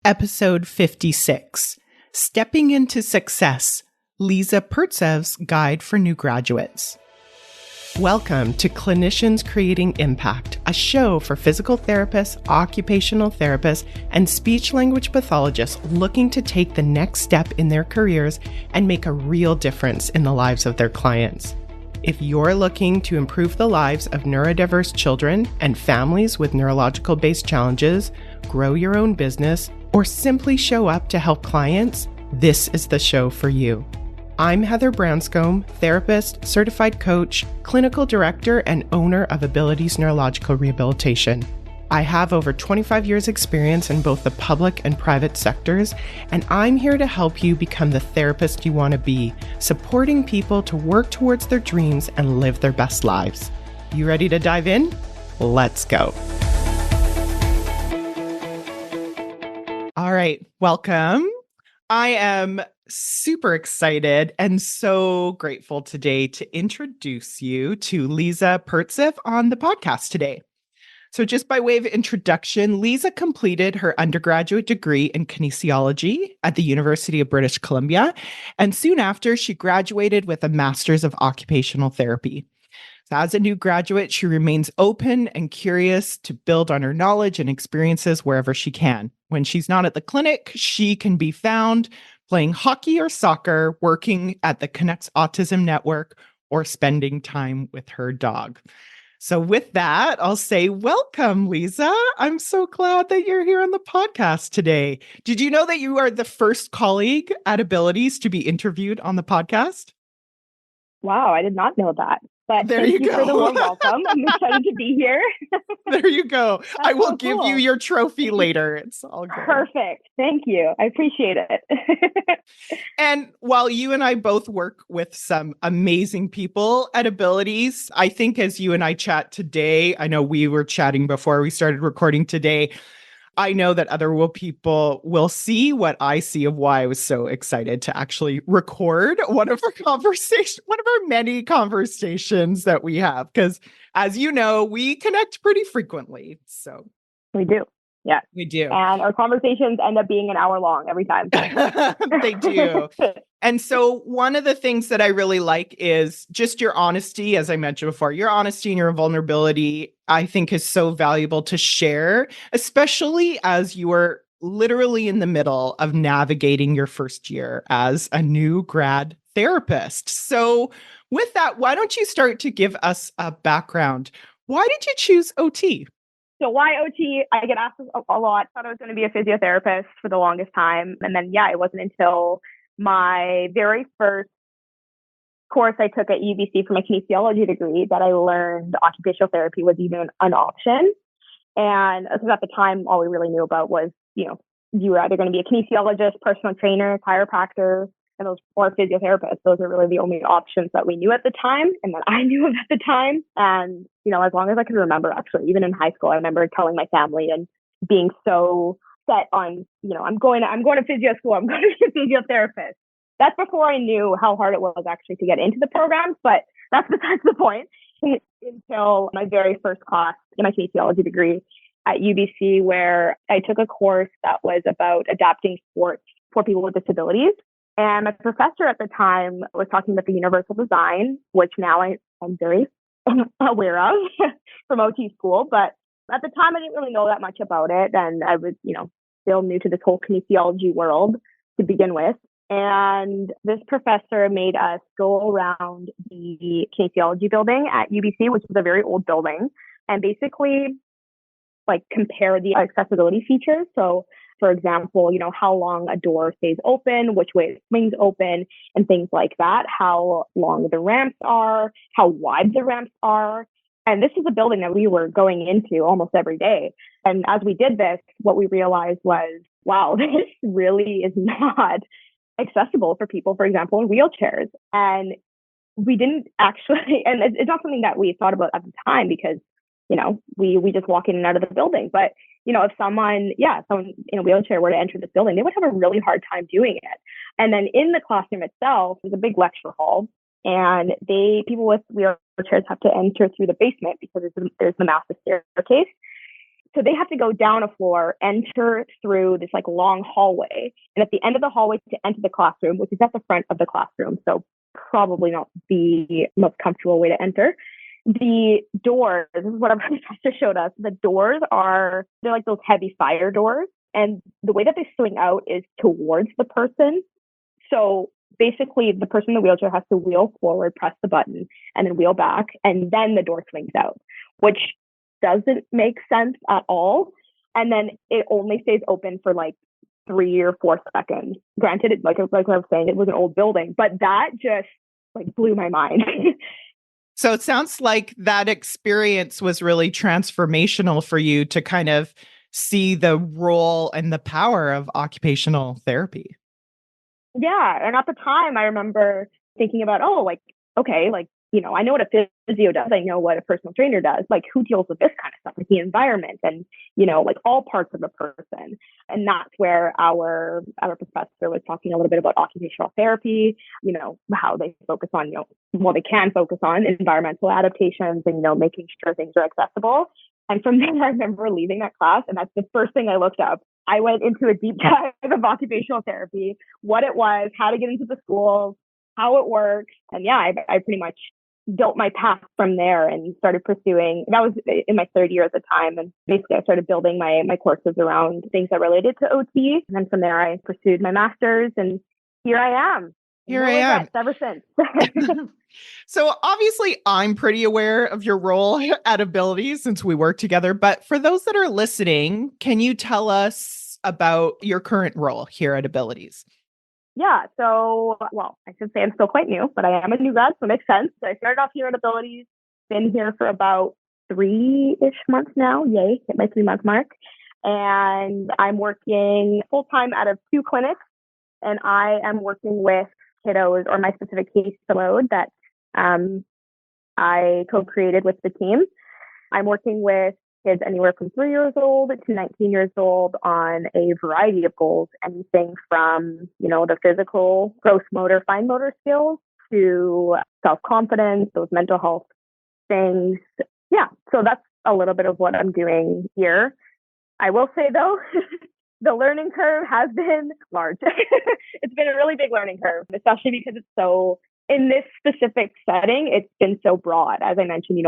Episode 56, Stepping into Success, Leeza Pertsev's Guide for New Graduates. Welcome to Clinicians Creating Impact, a show for physical therapists, occupational therapists, and speech-language pathologists looking to take the next step in their careers and make a real difference in the lives of their clients. If you're looking to improve the lives of neurodiverse children and families with neurological-based challenges, grow your own business, or simply show up to help clients, this is the show for you. I'm Heather Branscombe, therapist, certified coach, clinical director, and owner of Abilities Neurological Rehabilitation. I have over 25 years experience in both the public and private sectors, and I'm here to help you become the therapist you want to be, supporting people to work towards their dreams and live their best lives. You ready to dive in? Let's go. All right, welcome. I am super excited and so grateful today to introduce you to Leeza Pertsev on the podcast today. So just by way of introduction, Leeza completed her undergraduate degree in kinesiology at the University of British Columbia, and soon after, she graduated with a master's of occupational therapy. So as a new graduate, she remains open and curious to build on her knowledge and experiences wherever she can. When she's not at the clinic, she can be found playing hockey or soccer, working at the Connects Autism Network, or spending time with her dog. So with that, I'll say welcome, Leeza. I'm so glad that you're here on the podcast today. Did you know that you are the first colleague at Abilities to be interviewed on the podcast? Wow, I did not know that. But there thank you go. For the warm welcome. I'm excited to be here. There you go. I will give you your trophy later. It's all good. Perfect. Thank you. I appreciate it. And while you and I both work with some amazing people at Abilities, I think as you and I chat today, I know we were chatting before we started recording today, I know that other people will see what I see of why I was so excited to actually record one of our many conversations that we have. Because as you know, we connect pretty frequently. So we do. Yeah, we do. And our conversations end up being an hour long every time. They do. And so one of the things that I really like is just your honesty, as I mentioned before, your honesty and your vulnerability, I think is so valuable to share, especially as you are literally in the middle of navigating your first year as a new grad therapist. So with that, why don't you start to give us a background? Why did you choose OT? So why OT? I get asked a lot. I thought I was going to be a physiotherapist for the longest time. And then, it wasn't until my very first course I took at UBC for my kinesiology degree that I learned occupational therapy was even an option. And at the time, all we really knew about was, you were either going to be a kinesiologist, personal trainer, chiropractor, and those or physiotherapists. Those are really the only options that we knew at the time and that I knew of at the time. And, as long as I could remember, actually, even in high school, I remember telling my family and being so set on, I'm going to physio school. I'm going to be a physiotherapist. That's before I knew how hard it was actually to get into the programs, but that's besides the point. Until my very first class in my kinesiology degree at UBC, where I took a course that was about adapting sports for people with disabilities. And my professor at the time was talking about the universal design, which now I'm very aware of from OT school. But at the time, I didn't really know that much about it. And I was, still new to this whole kinesiology world to begin with. And this professor made us go around the kinesiology building at UBC, which is a very old building, and basically compare the accessibility features. So for example, how long a door stays open, which way it swings open, and things like that, how long the ramps are, how wide the ramps are. And this is a building that we were going into almost every day. And as we did this, what we realized was, wow, this really is not accessible for people, for example, in wheelchairs. And we didn't actually, and it's not something that we thought about at the time because, we just walk in and out of the building. But if someone in a wheelchair were to enter this building, they would have a really hard time doing it. And then in the classroom itself, there's a big lecture hall, and people with wheelchairs have to enter through the basement because there's the massive staircase. So they have to go down a floor, enter through this like long hallway. And at the end of the hallway to enter the classroom, which is at the front of the classroom, so probably not the most comfortable way to enter. The doors, this is what our professor showed us. The doors they're like those heavy fire doors. And the way that they swing out is towards the person. So basically, the person in the wheelchair has to wheel forward, press the button, and then wheel back. And then the door swings out, which doesn't make sense at all. And then it only stays open for like 3 or 4 seconds. Granted, like I was saying, it was an old building, but that just like blew my mind. So it sounds like that experience was really transformational for you to kind of see the role and the power of occupational therapy. Yeah. And at the time, I remember thinking about, oh, like, okay, like, I know what a physio does. I know what a personal trainer does. Like, who deals with this kind of stuff, like the environment and, like all parts of a person. And that's where our professor was talking a little bit about occupational therapy, how they focus on, they can focus on environmental adaptations and, making sure things are accessible. And from there, I remember leaving that class, and that's the first thing I looked up. I went into a deep dive of occupational therapy, what it was, how to get into the schools, how it works. And yeah, I pretty much built my path from there and started pursuing. That was in my third year at the time. And basically I started building my courses around things that related to OT. And then from there I pursued my master's, and here I am. Here I am. Ever since. So obviously I'm pretty aware of your role at Abilities since we work together. But for those that are listening, can you tell us about your current role here at Abilities? Yeah. So, I should say I'm still quite new, but I am a new grad, so it makes sense. I started off here at Abilities, been here for about 3-ish months now. Yay, hit my 3-month mark. And I'm working full-time out of 2 clinics, and I am working with kiddos, or my specific caseload that I co-created with the team. I'm working with kids anywhere from 3 years old to 19 years old on a variety of goals, anything from, the physical, gross motor, fine motor skills to self-confidence, those mental health things. Yeah, so that's a little bit of what I'm doing here. I will say, though, the learning curve has been large. It's been a really big learning curve, especially because it's so, in this specific setting, it's been so broad. As I mentioned,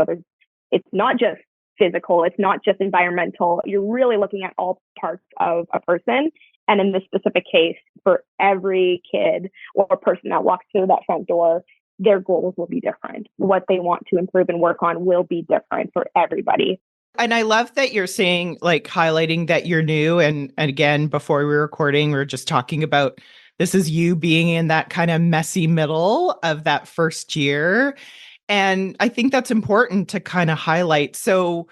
it's not just physical, it's not just environmental. You're really looking at all parts of a person. And in this specific case, for every kid or person that walks through that front door, their goals will be different. What they want to improve and work on will be different for everybody. And I love that you're saying, like, highlighting that you're new. And again, before we were recording, we were just talking about this is you being in that kind of messy middle of that first year. And I think that's important to kind of highlight. So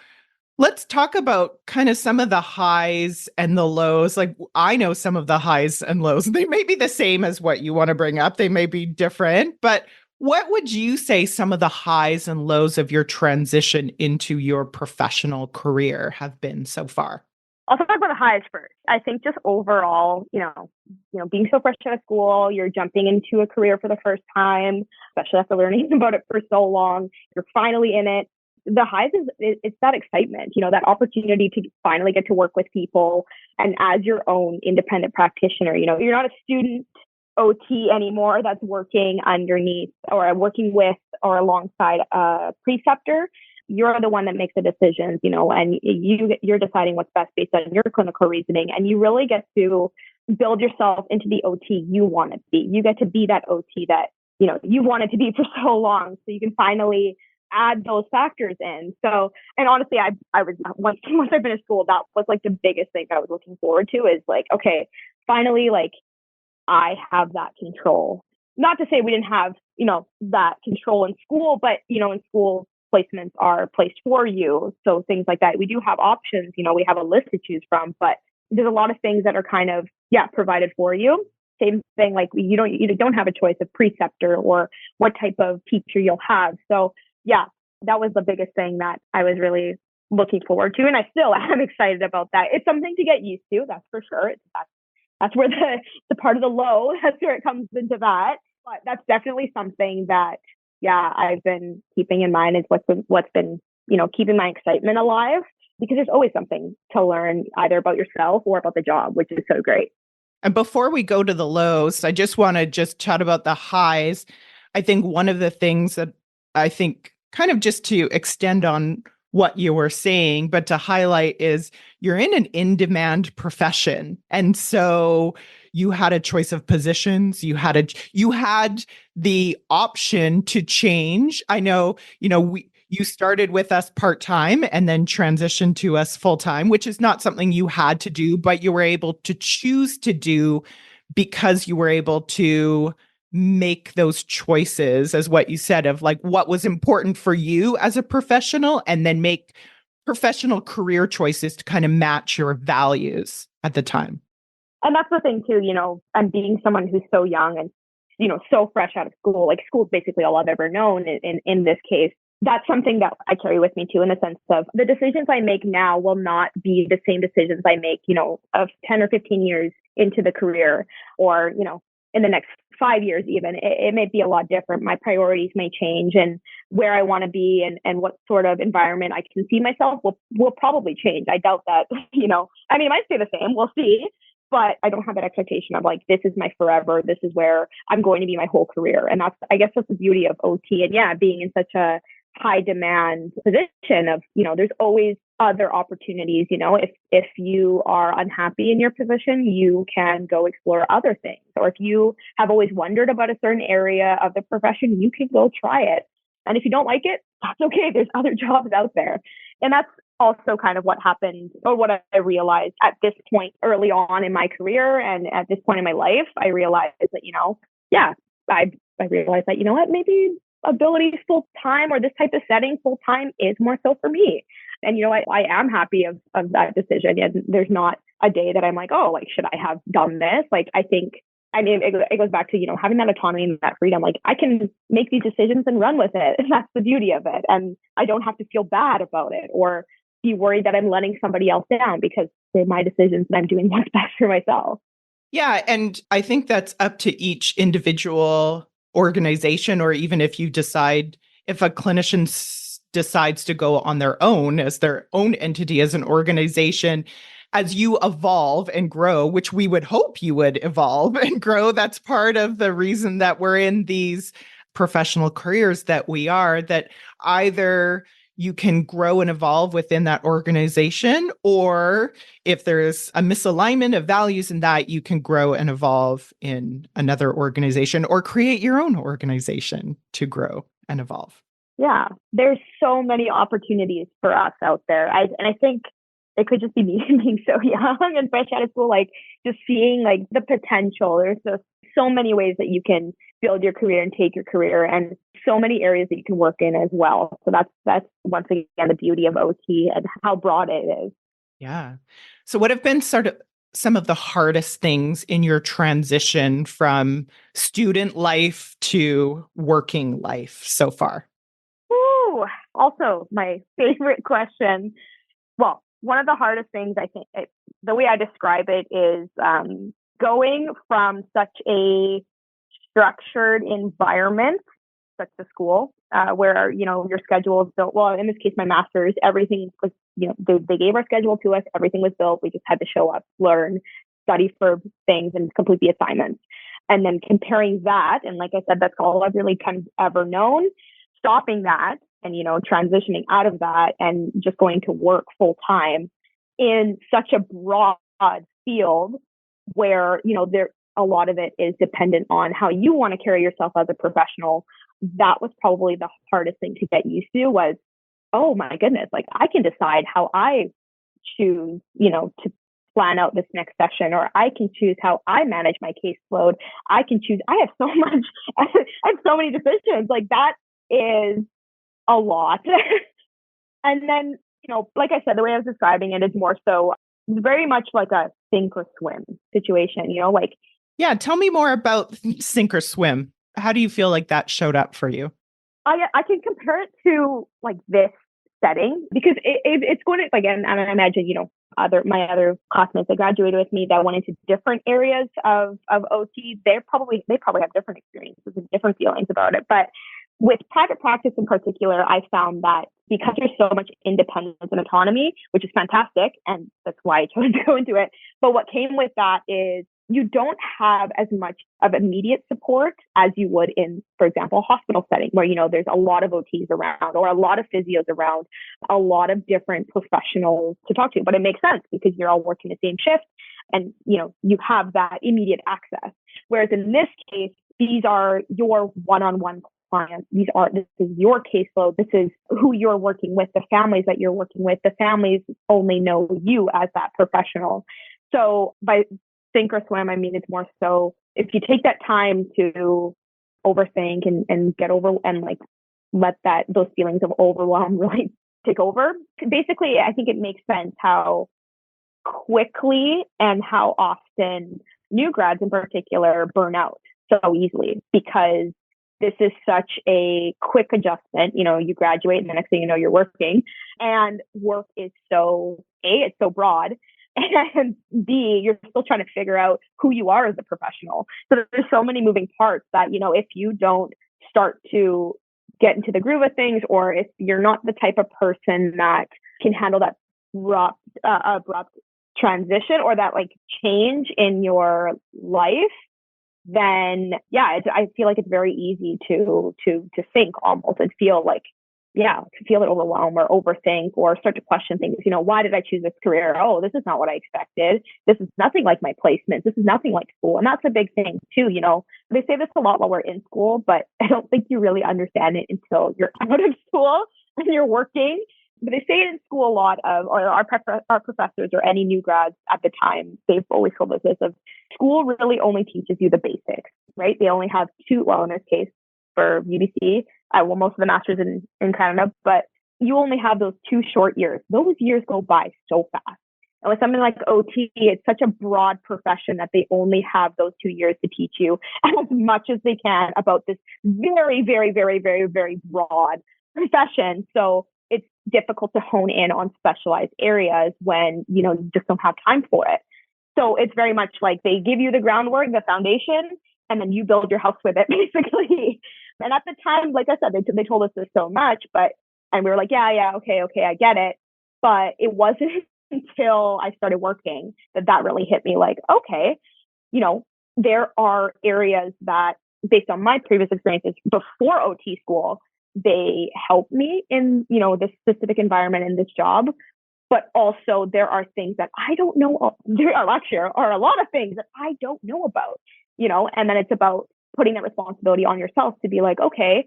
let's talk about kind of some of the highs and the lows. Like, I know some of the highs and lows. They may be the same as what you want to bring up. They may be different, but what would you say some of the highs and lows of your transition into your professional career have been so far? I'll talk about the highs first. I think just overall, being so fresh out of school, you're jumping into a career for the first time, especially after learning about it for so long. You're finally in it. The highs is it's that excitement, that opportunity to finally get to work with people, and as your own independent practitioner, you're not a student OT anymore that's working underneath or working with or alongside a preceptor. You're the one that makes the decisions, and you're deciding what's best based on your clinical reasoning. And you really get to build yourself into the OT you want to be. You get to be that OT that, you wanted to be for so long. So you can finally add those factors in. So, and honestly, I was, once I finished school, that was like the biggest thing that I was looking forward to is like, okay, finally, like I have that control. Not to say we didn't have, that control in school, but, in school, placements are placed for you. So things like that. We do have options, we have a list to choose from, but there's a lot of things that are kind of, provided for you. Same thing, like you don't have a choice of preceptor or what type of teacher you'll have. So yeah, that was the biggest thing that I was really looking forward to. And I still am excited about that. It's something to get used to, that's for sure. That's where the part of the low, that's where it comes into that. But that's definitely something that, I've been keeping in mind is what's been, keeping my excitement alive. because there's always something to learn either about yourself or about the job, which is so great. And before we go to the lows, I just want to just chat about the highs. I think one of the things that I think kind of just to extend on what you were saying, but to highlight is you're in an in-demand profession. And so you had a choice of positions. You had the option to change. I know, you started with us part-time and then transitioned to us full-time, which is not something you had to do, but you were able to choose to do because you were able to make those choices, as what you said, of like what was important for you as a professional, and then make professional career choices to kind of match your values at the time. And that's the thing too, I'm being someone who's so young and, so fresh out of school, like school's basically all I've ever known in this case. That's something that I carry with me too, in the sense of the decisions I make now will not be the same decisions I make, of 10 or 15 years into the career, or, in the next 5 years even. It may be a lot different. My priorities may change, and where I want to be and what sort of environment I can see myself will probably change. I doubt that, it might stay the same. We'll see. But I don't have that expectation of like, this is my forever. This is where I'm going to be my whole career. And I guess that's the beauty of OT. And yeah, being in such a high demand position of, there's always other opportunities. If you are unhappy in your position, you can go explore other things. Or if you have always wondered about a certain area of the profession, you can go try it. And if you don't like it, that's okay. There's other jobs out there. And that's also kind of what happened, or what I realized at this point early on in my career and at this point in my life. I realized that, I realized that, maybe abilities full time or this type of setting full time is more so for me. And, I am happy of that decision. And there's not a day that I'm like, oh, like, should I have done this? Like, it goes back to, having that autonomy and that freedom. Like, I can make these decisions and run with it. And that's the beauty of it. And I don't have to feel bad about it or be worried that I'm letting somebody else down, because they're my decisions and I'm doing what's best for myself. Yeah. And I think that's up to each individual organization, or even if a clinician decides to go on their own as their own entity, as an organization, as you evolve and grow, which we would hope you would evolve and grow. That's part of the reason that we're in these professional careers that we are, that either you can grow and evolve within that organization, or if there's a misalignment of values in that, you can grow and evolve in another organization or create your own organization to grow and evolve. Yeah, there's so many opportunities for us out there. I think it could just be me being so young and fresh out of school, like just seeing like the potential. There's just so many ways that you can build your career and take your career, and so many areas that you can work in as well. So that's once again the beauty of OT and how broad it is. Yeah. So what have been sort of some of the hardest things in your transition from student life to working life so far? Ooh, also my favorite question. Well, one of the hardest things, I think, the way I describe it is going from such a structured environment, such a school, where, your schedule is built. Well, in this case, my master's, everything was, they gave our schedule to us. Everything was built. We just had to show up, learn, study for things, and complete the assignments. And then comparing that, and like I said, that's all I've really kind of ever known, stopping that and, transitioning out of that and just going to work full time in such a broad field where, a lot of it is dependent on how you want to carry yourself as a professional. That was probably the hardest thing to get used to was, oh my goodness, like I can decide how I choose, to plan out this next session, or I can choose how I manage my caseload. I have so much, I have so many decisions. Like that is a lot. And then, like I said, the way I was describing it is more so very much like a sink or swim situation, like. Yeah. Tell me more about sink or swim. How do you feel like that showed up for you? I can compare it to like this setting, because it's going to, again, and I imagine, my other classmates that graduated with me that went into different areas of OT, they probably have different experiences and different feelings about it. But with private practice in particular, I found that, because there's so much independence and autonomy, which is fantastic. And that's why I chose to go into it. But what came with that is you don't have as much of immediate support as you would in, for example, a hospital setting where, there's a lot of OTs around or a lot of physios around, a lot of different professionals to talk to. But it makes sense because you're all working the same shift and, you have that immediate access. Whereas in this case, these are your one-on-one clients. This is your caseload. This is who you're working with, the families that you're working with. The families only know you as that professional. So by sink or swim, I mean, it's more so if you take that time to overthink and get over and like let those feelings of overwhelm really take over. Basically, I think it makes sense how quickly and how often new grads in particular burn out so easily because this is such a quick adjustment. You graduate and the next thing you know, you're working and work is it's so broad. And B, you're still trying to figure out who you are as a professional. So there's so many moving parts that, if you don't start to get into the groove of things, or if you're not the type of person that can handle that abrupt transition or that like change in your life, then I feel like it's very easy to sink almost and feel like, to feel it overwhelm or overthink or start to question things. Why did I choose this career? Oh, this is not what I expected. This is nothing like my placements. This is nothing like school. And that's a big thing too. They say this a lot while we're in school, but I don't think you really understand it until you're out of school and you're working. But they say it in school a lot or our professors or any new grads at the time, they've always told us this of school really only teaches you the basics, right? They only have two, well, in this case for UBC, most of the masters in Canada, but you only have those 2 short years. Those years go by so fast. And with something like OT, it's such a broad profession that they only have those 2 years to teach you as much as they can about this very, very, very, very, very broad profession. So it's difficult to hone in on specialized areas when, you just don't have time for it. So it's very much like they give you the groundwork, the foundation, and then you build your house with it, basically. And at the time, like I said, they told us this so much, and we were like, yeah, okay, I get it. But it wasn't until I started working that really hit me like, okay, there are areas that based on my previous experiences before OT school, they help me in, this specific environment in this job. But also there are things that I don't know. There are a lot of things that I don't know about, and then it's about putting that responsibility on yourself to be like, okay,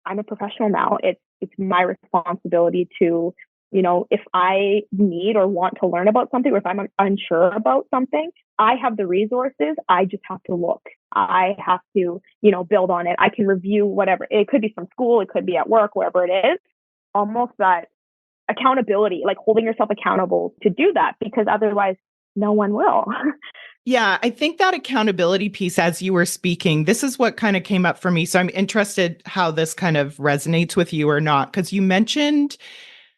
I'm a professional now. It's my responsibility to, if I need or want to learn about something, or if I'm unsure about something, I have the resources. I just have to look. I have to, build on it. I can review whatever. It could be from school. It could be at work, wherever it is. Almost that accountability, like holding yourself accountable to do that, because otherwise no one will. Yeah, I think that accountability piece, as you were speaking, this is what kind of came up for me. So I'm interested how this kind of resonates with you or not, because you mentioned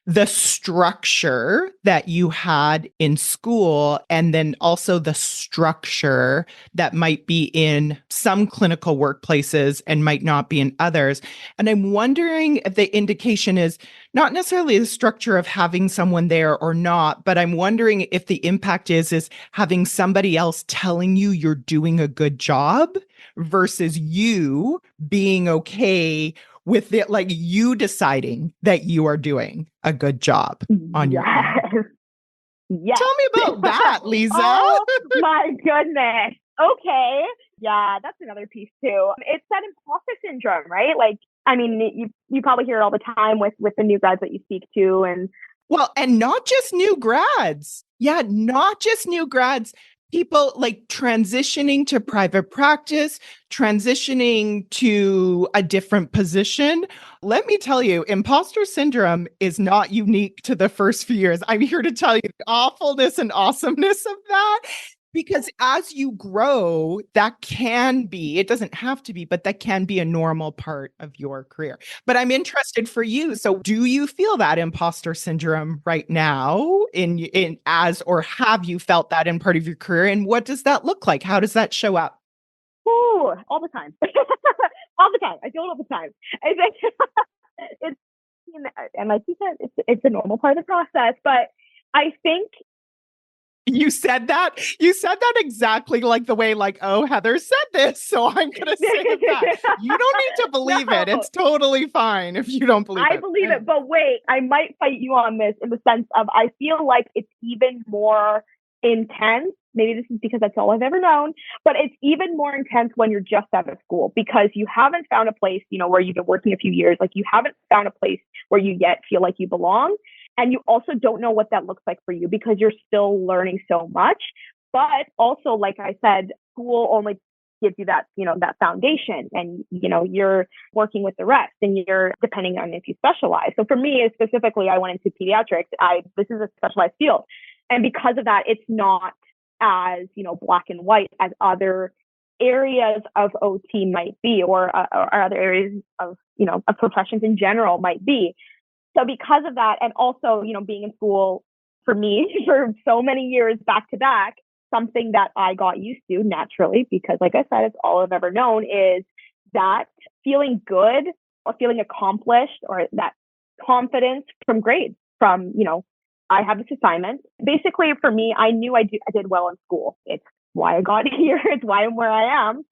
the structure that you had in school, and then also the structure that might be in some clinical workplaces and might not be in others. And I'm wondering if the indication is not necessarily the structure of having someone there or not, but I'm wondering if the impact is having somebody else telling you you're doing a good job versus you being okay with it, like you deciding that you are doing a good job on your own. Yes. Tell me about that, Leeza. Oh my goodness. Okay. Yeah, that's another piece too. It's that imposter syndrome, right? Like, I mean, you probably hear it all the time with the new grads that you speak to. And not just new grads. Yeah, not just new grads. People like transitioning to private practice, transitioning to a different position. Let me tell you, imposter syndrome is not unique to the first few years. I'm here to tell you the awfulness and awesomeness of that. Because as you grow, that can be, it doesn't have to be, but that can be a normal part of your career. But I'm interested for you. So do you feel that imposter syndrome right now or have you felt that in part of your career? And what does that look like? How does that show up? All the time. All the time. I feel it all the time. It's and like you said, it's a normal part of the process. But I think you said that exactly like the way, like, oh, Heather said this, so I'm going to say it back. You don't need to believe it. It's totally fine if you don't believe it. I believe it, but wait, I might fight you on this in the sense of I feel like it's even more intense. Maybe this is because that's all I've ever known, but it's even more intense when you're just out of school because you haven't found a place, where you've been working a few years. Like you haven't found a place where you yet feel like you belong. And you also don't know what that looks like for you because you're still learning so much. But also, like I said, school only gives you that, that foundation, and, you're working with the rest, and you're depending on if you specialize. So for me, specifically, I went into pediatrics. This is a specialized field. And because of that, it's not as, black and white as other areas of OT might be, or other areas of, of professions in general might be. So because of that, and also, being in school for me for so many years back to back, something that I got used to naturally, because like I said, it's all I've ever known, is that feeling good or feeling accomplished, or that confidence from grades, from, I have this assignment. Basically, for me, I knew I did well in school. It's why I got here. It's why I'm where I am.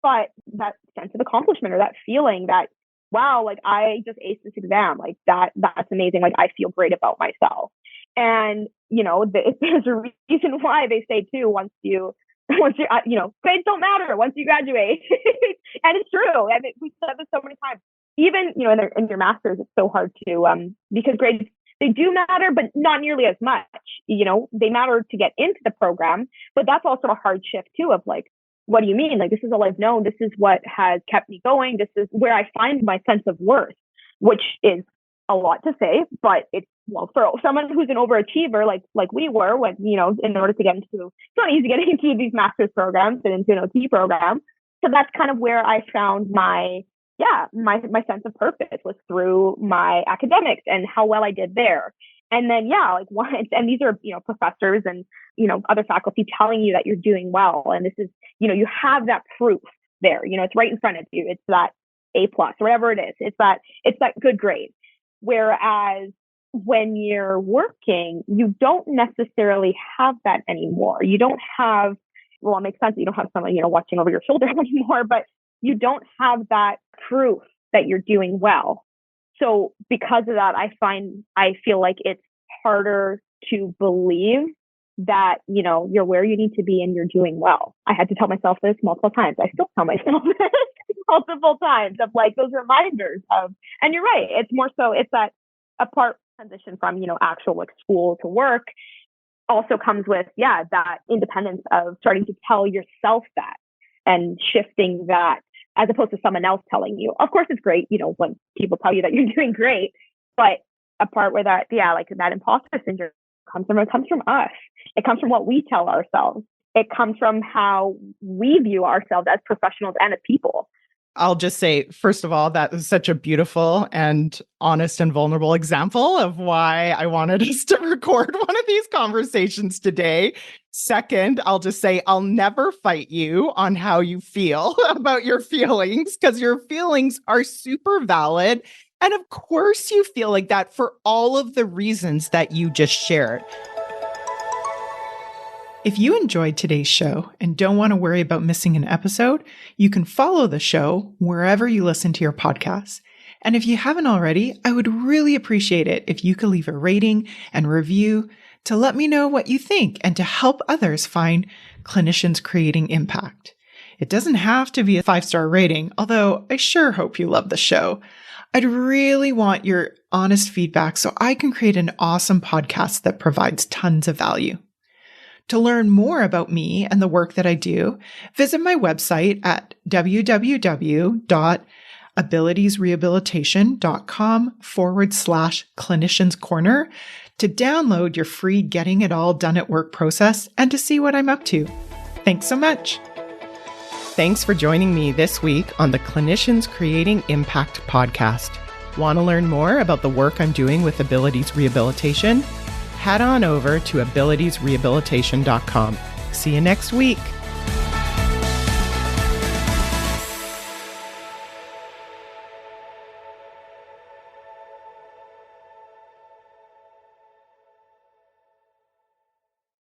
But that sense of accomplishment, or that feeling that, wow, like I just aced this exam, like that's amazing. Like I feel great about myself. And, there's a reason why they say too, once you grades don't matter once you graduate. And it's true. And we've said this so many times, even, in your master's, it's so hard to, because grades, they do matter, but not nearly as much. They matter to get into the program, but that's also a hard shift too, of like, what do you mean? Like, this is all I've known. This is what has kept me going. This is where I find my sense of worth, which is a lot to say, but it's, well, for someone who's an overachiever, like we were, when, in order to get into, it's not easy getting into these master's programs and into an OT program. So that's kind of where I found my sense of purpose, was through my academics and how well I did there. And then, and these are, professors and, other faculty telling you that you're doing well. And this is, you have that proof there, it's right in front of you. It's that A+, whatever it is. It's that good grade. Whereas when you're working, you don't necessarily have that anymore. You don't have, well, it makes sense that you don't have someone, watching over your shoulder anymore, but you don't have that proof that you're doing well. So because of that, I feel like it's harder to believe that, you're where you need to be and you're doing well. I had to tell myself this multiple times. I still tell myself this multiple times, of like those reminders of, and you're right. It's more so, it's that apart transition from, actual like school to work also comes with, that independence of starting to tell yourself that and shifting that, as opposed to someone else telling you. Of course, it's great, when people tell you that you're doing great, but a part where that, like that imposter syndrome comes from us. It comes from what we tell ourselves. It comes from how we view ourselves as professionals and as people. I'll just say, first of all, that was such a beautiful and honest and vulnerable example of why I wanted us to record one of these conversations today. Second, I'll just say I'll never fight you on how you feel about your feelings, because your feelings are super valid. And of course, you feel like that for all of the reasons that you just shared. If you enjoyed today's show and don't want to worry about missing an episode, you can follow the show wherever you listen to your podcasts. And if you haven't already, I would really appreciate it if you could leave a rating and review to let me know what you think and to help others find clinicians creating impact. It doesn't have to be a 5-star rating, although I sure hope you love the show. I'd really want your honest feedback so I can create an awesome podcast that provides tons of value. To learn more about me and the work that I do, visit my website at www.abilitiesrehabilitation.com/clinicians corner to download your free Getting It All Done at Work process and to see what I'm up to. Thanks so much. Thanks for joining me this week on the Clinicians Creating Impact podcast. Want to learn more about the work I'm doing with Abilities Rehabilitation? Head on over to abilitiesrehabilitation.com. See you next week.